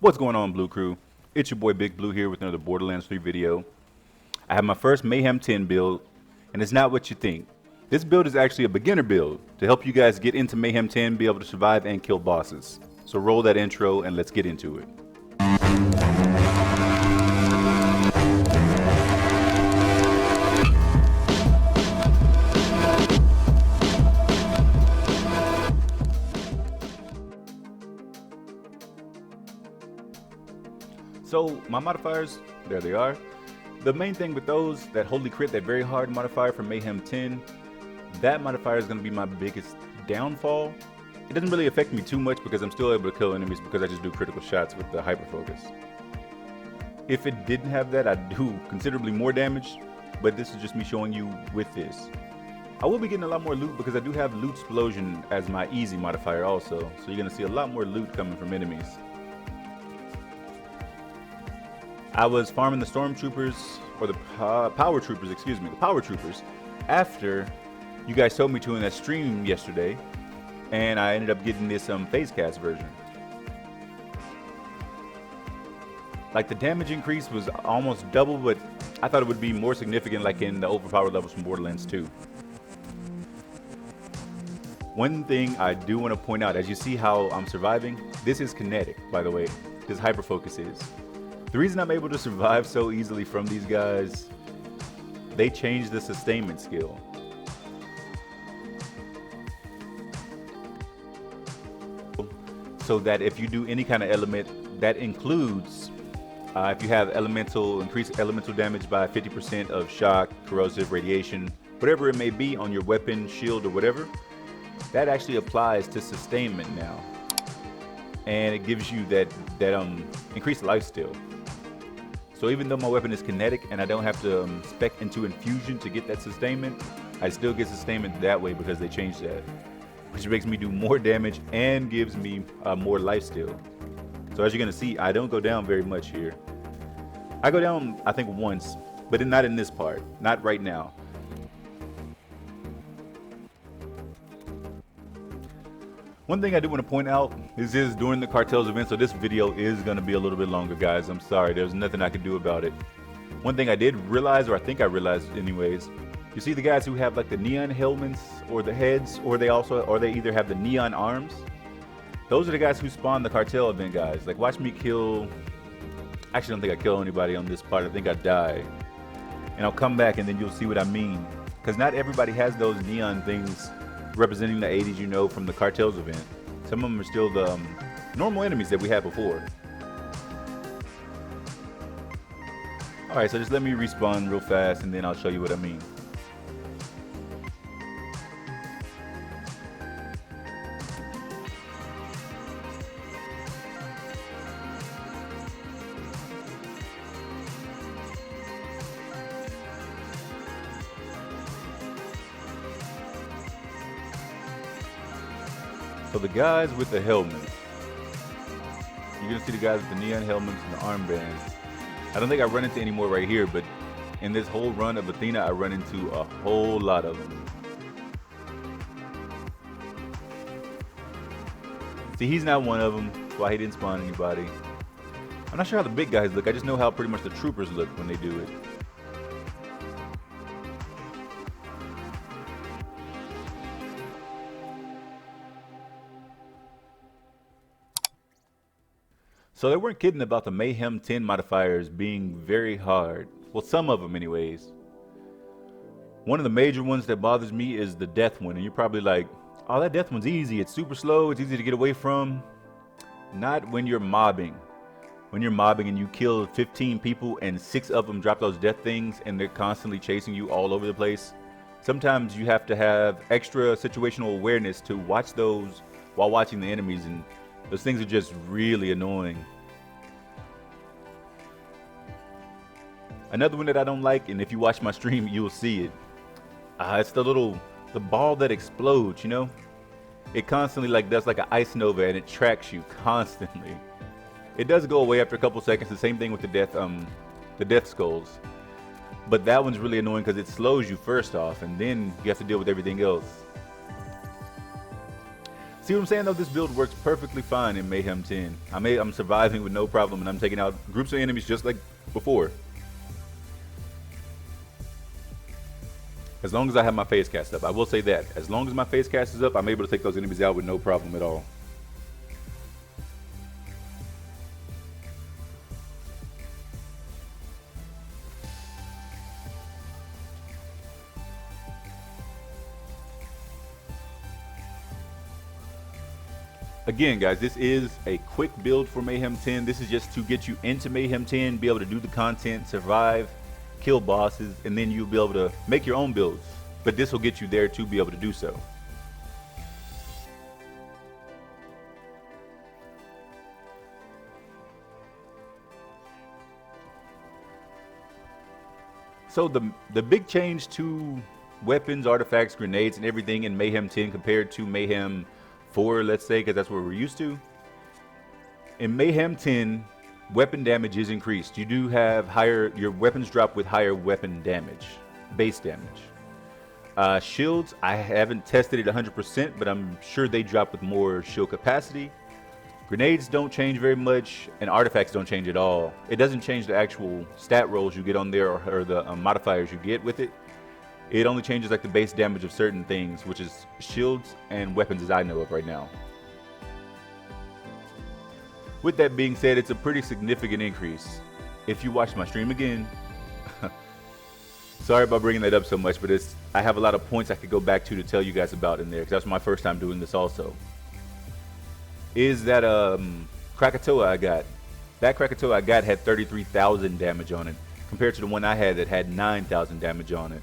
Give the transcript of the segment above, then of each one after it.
What's going on, Blue Crew? It's your boy Big Blue here with another Borderlands 3 video. I have my first Mayhem 10 build, and it's not what you think. This build is actually a beginner build to help you guys get into Mayhem 10, be able to survive and kill bosses. So roll that intro and let's get into it. So my modifiers, there they are. The main thing with those, that Holy Crit, that very hard modifier from Mayhem 10, that modifier is going to be my biggest downfall. It doesn't really affect me too much because I'm still able to kill enemies because I just do critical shots with the hyper focus. If it didn't have that, I'd do considerably more damage, but this is just me showing you with this. I will be getting a lot more loot because I do have Loot Explosion as my easy modifier also, so you're going to see a lot more loot coming from enemies. I was farming the Stormtroopers, or the Power Troopers, the Power Troopers, after you guys told me to in that stream yesterday, and I ended up getting this phase cast version. Like, the damage increase was almost double, but I thought it would be more significant like in the overpowered levels from Borderlands 2. One thing I do want to point out, as you see how I'm surviving, this is kinetic, by the way, this hyper focus is. The reason I'm able to survive so easily from these guys, they changed the sustainment skill. So that if you do any kind of element, that includes, if you have increased elemental damage by 50% of shock, corrosive, radiation, whatever it may be on your weapon, shield, or whatever, that actually applies to sustainment now. And it gives you that increased life steal. So even though my weapon is kinetic and I don't have to spec into infusion to get that sustainment, I still get sustainment that way because they changed that. Which makes me do more damage and gives me more life steal. So as you're going to see, I don't go down very much here. I go down, I think, once, but not in this part. Not right now. One thing I do want to point out is during the Cartels event, so this video is going to be a little bit longer, guys. I'm sorry, there's nothing I can do about it. One thing I did realize, or I think I realized anyways, you see the guys who have like the neon helmets or the heads, or they either have the neon arms. Those are the guys who spawn the Cartel event, guys. Like, watch me kill, actually I don't think I kill anybody on this part, I think I die. And I'll come back and then you'll see what I mean. Because not everybody has those neon things representing the 80s, you know, from the Cartels event. Some of them are still the normal enemies that we had before. Alright, so just let me respawn real fast and then I'll show you what I mean. So the guys with the helmets, you're gonna see the guys with the neon helmets and the armbands. I don't think I run into any more right here, but in this whole run of Athena, I run into a whole lot of them. See, he's not one of them, that's why he didn't spawn anybody. I'm not sure how the big guys look, I just know how pretty much the troopers look when they do it. So they weren't kidding about the Mayhem 10 modifiers being very hard. Well, some of them anyways. One of the major ones that bothers me is the death one. And you're probably like, oh, that death one's easy. It's super slow. It's easy to get away from. Not when you're mobbing. When you're mobbing and you kill 15 people and 6 of them drop those death things and they're constantly chasing you all over the place. Sometimes you have to have extra situational awareness to watch those while watching the enemies, and those things are just really annoying. Another one that I don't like, and if you watch my stream, you'll see it. It's the ball that explodes, you know? It constantly does like an ice nova and it tracks you constantly. It does go away after a couple seconds, the same thing with the death skulls. But that one's really annoying because it slows you first off, and then you have to deal with everything else. See what I'm saying though? This build works perfectly fine in Mayhem 10. I'm surviving with no problem, and I'm taking out groups of enemies just like before. As long as I have my phase cast up. I will say that. As long as my phase cast is up, I'm able to take those enemies out with no problem at all. Again, guys, this is a quick build for Mayhem 10. This is just to get you into Mayhem 10, be able to do the content, survive, kill bosses, and then you'll be able to make your own builds. But this will get you there to be able to do so. So the big change to weapons, artifacts, grenades, and everything in Mayhem 10 compared to Mayhem 4, let's say, because that's what we're used to. In Mayhem 10, weapon damage is increased. You do have higher, your weapons drop with higher weapon damage, base damage. Shields, I haven't tested it 100%, but I'm sure they drop with more shield capacity. Grenades don't change very much, and artifacts don't change at all. It doesn't change the actual stat rolls you get on there or the modifiers you get with it. It only changes like the base damage of certain things, which is shields and weapons as I know of right now. With that being said, it's a pretty significant increase. If you watch my stream again, sorry about bringing that up so much, but I have a lot of points I could go back to tell you guys about in there, because that's my first time doing this also. Is that Krakatoa I got. That Krakatoa I got had 33,000 damage on it, compared to the one I had that had 9,000 damage on it.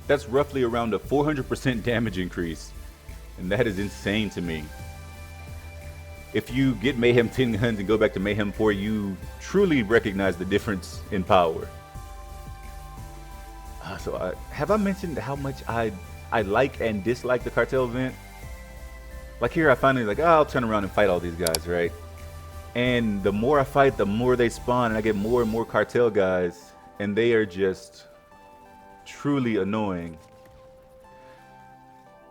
That's roughly around a 400% damage increase, and that is insane to me. If you get Mayhem 10 guns and go back to Mayhem 4, you truly recognize the difference in power. Have I mentioned how much I like and dislike the cartel event? Like here I finally I'll turn around and fight all these guys, right? And the more I fight, the more they spawn, and I get more and more cartel guys, and they are just truly annoying.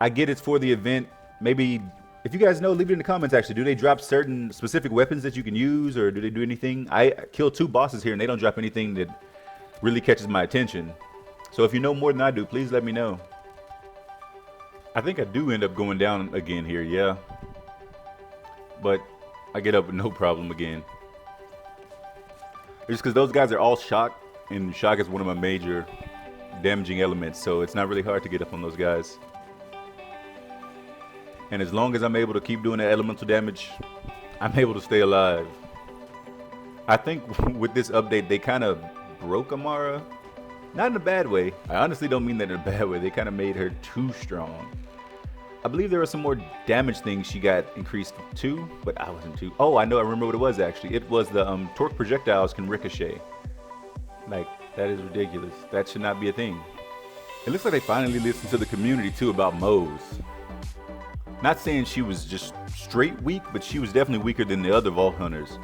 I get it's for the event. Maybe if you guys know, leave it in the comments actually. Do they drop certain specific weapons that you can use, or do they do anything? I killed 2 bosses here and they don't drop anything that really catches my attention. So if you know more than I do, please let me know. I think I do end up going down again here, yeah. But I get up with no problem again. Just because those guys are all shock, and shock is one of my major damaging elements, so it's not really hard to get up on those guys. And as long as I'm able to keep doing that elemental damage, I'm able to stay alive. I think with this update, they kind of broke Amara. Not in a bad way. I honestly don't mean that in a bad way. They kind of made her too strong. I believe there were some more damage things she got increased to, but I wasn't too. Oh, I know. I remember what it was actually. It was the torque projectiles can ricochet. Like, that is ridiculous. That should not be a thing. It looks like they finally listened to the community too about Moe's. Not saying she was just straight weak, but she was definitely weaker than the other Vault Hunters.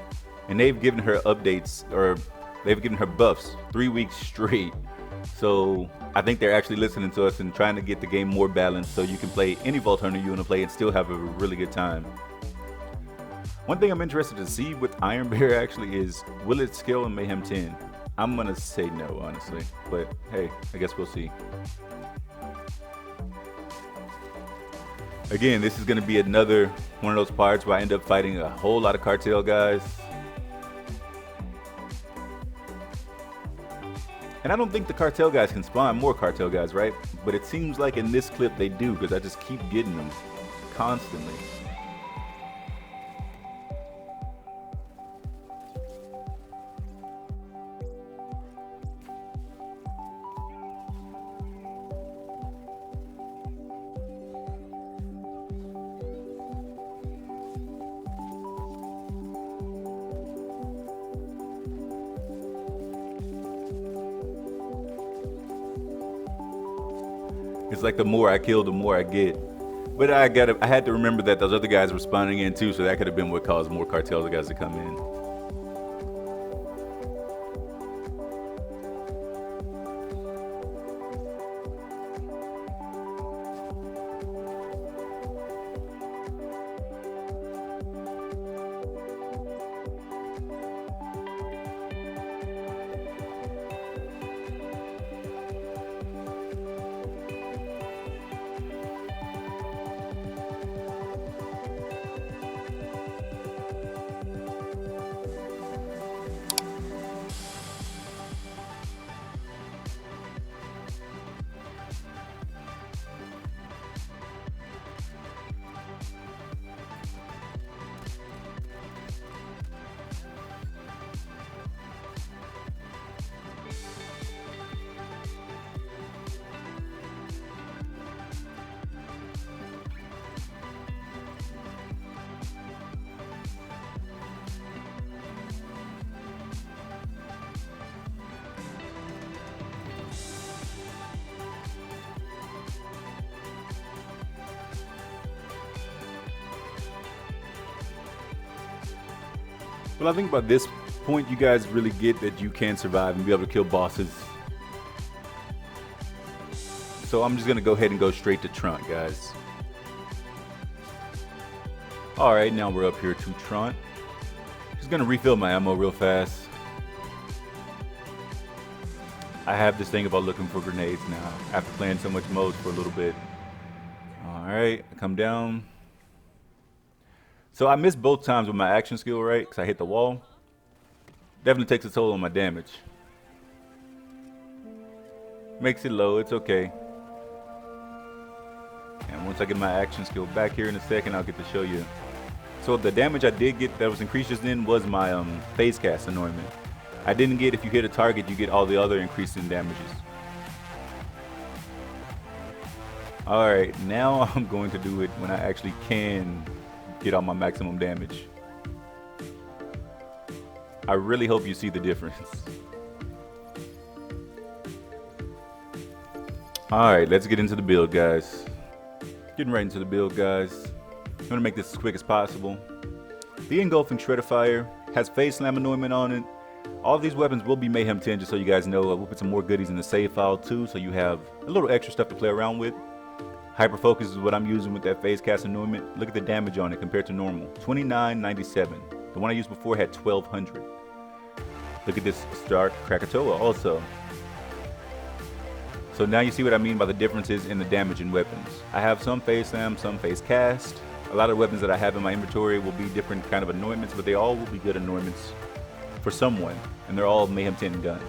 And they've given her updates, or they've given her buffs 3 weeks straight. So I think they're actually listening to us and trying to get the game more balanced so you can play any Vault Hunter you want to play and still have a really good time. One thing I'm interested to see with Iron Bear actually is, will it scale in Mayhem 10? I'm gonna say no, honestly, but hey, I guess we'll see. Again, this is gonna be another one of those parts where I end up fighting a whole lot of cartel guys. And I don't think the cartel guys can spawn more cartel guys, right? But it seems like in this clip they do, because I just keep getting them constantly. It's like the more I kill, the more I get. But I had to remember that those other guys were spawning in too, so that could have been what caused more cartel guys to come in. Well, I think by this point, you guys really get that you can survive and be able to kill bosses. So I'm just gonna go ahead and go straight to Trunt, guys. Alright, now we're up here to Trunt. Just gonna refill my ammo real fast. I have this thing about looking for grenades now, after playing so much modes for a little bit. Alright, I come down. So I missed both times with my action skill, right? Because I hit the wall. Definitely takes a toll on my damage. Makes it low, it's okay. And once I get my action skill back here in a second, I'll get to show you. So the damage I did get that was increased just then was my phase cast anointment. I didn't get, if you hit a target, you get all the other increasing damages. Alright, now I'm going to do it when I actually can get all my maximum damage. I really hope you see the difference. Alright, let's get into the build, guys. Getting right into the build, guys. I'm gonna make this as quick as possible. The Engulfing Shredder Fire has Phase Slam anointment on it. All of these weapons will be Mayhem 10, just so you guys know. We'll put some more goodies in the save file too, so you have a little extra stuff to play around with. Hyper Focus is what I'm using with that Phase Cast anointment. Look at the damage on it compared to normal. 2997. The one I used before had 1200. Look at this Stark Krakatoa also. So now you see what I mean by the differences in the damage in weapons. I have some Phase Slam, some Phase Cast. A lot of weapons that I have in my inventory will be different kind of anointments, but they all will be good anointments for someone, and they're all Mayhem 10 guns.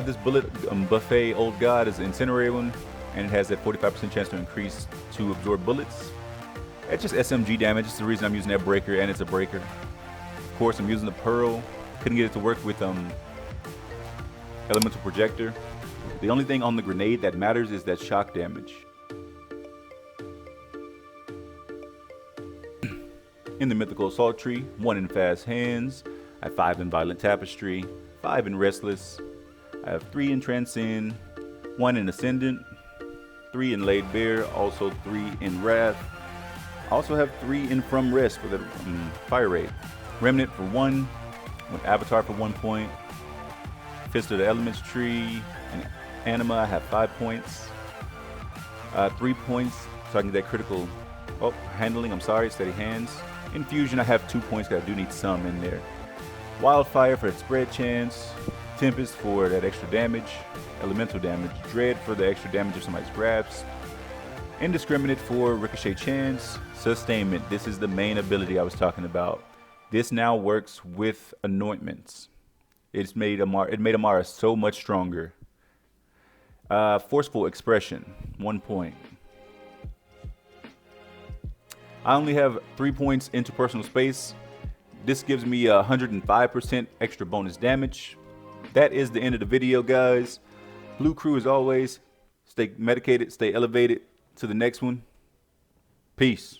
This bullet buffet old god is an incendiary one, and it has that 45% chance to increase to absorb bullets. It's just SMG damage. It's the reason I'm using that breaker, and it's a breaker. Of course, I'm using the pearl. Couldn't get it to work with elemental projector. The only thing on the grenade that matters is that shock damage. In the mythical assault tree, 1 in fast hands. I have 5 in violent tapestry, 5 in restless. I have 3 in transcend, 1 in ascendant, 3 in laid bare, also 3 in wrath. I also have 3 in from rest for the fire rate. Remnant for 1, with avatar for 1 point. Fist of the elements tree, and anima I have 5 points. 3 points so I can get that critical handling, steady hands. Infusion I have 2 points because I do need some in there. Wildfire for the spread chance. Tempest for that extra damage. Elemental damage. Dread for the extra damage if somebody's grabs. Indiscriminate for ricochet chance. Sustainment. This is the main ability I was talking about. This now works with anointments. It made Amara so much stronger. Forceful expression. 1 point. I only have 3 points into personal space. This gives me 105% extra bonus damage. That is the end of the video, guys. Blue Crew, as always, stay medicated, stay elevated. To the next one. Peace.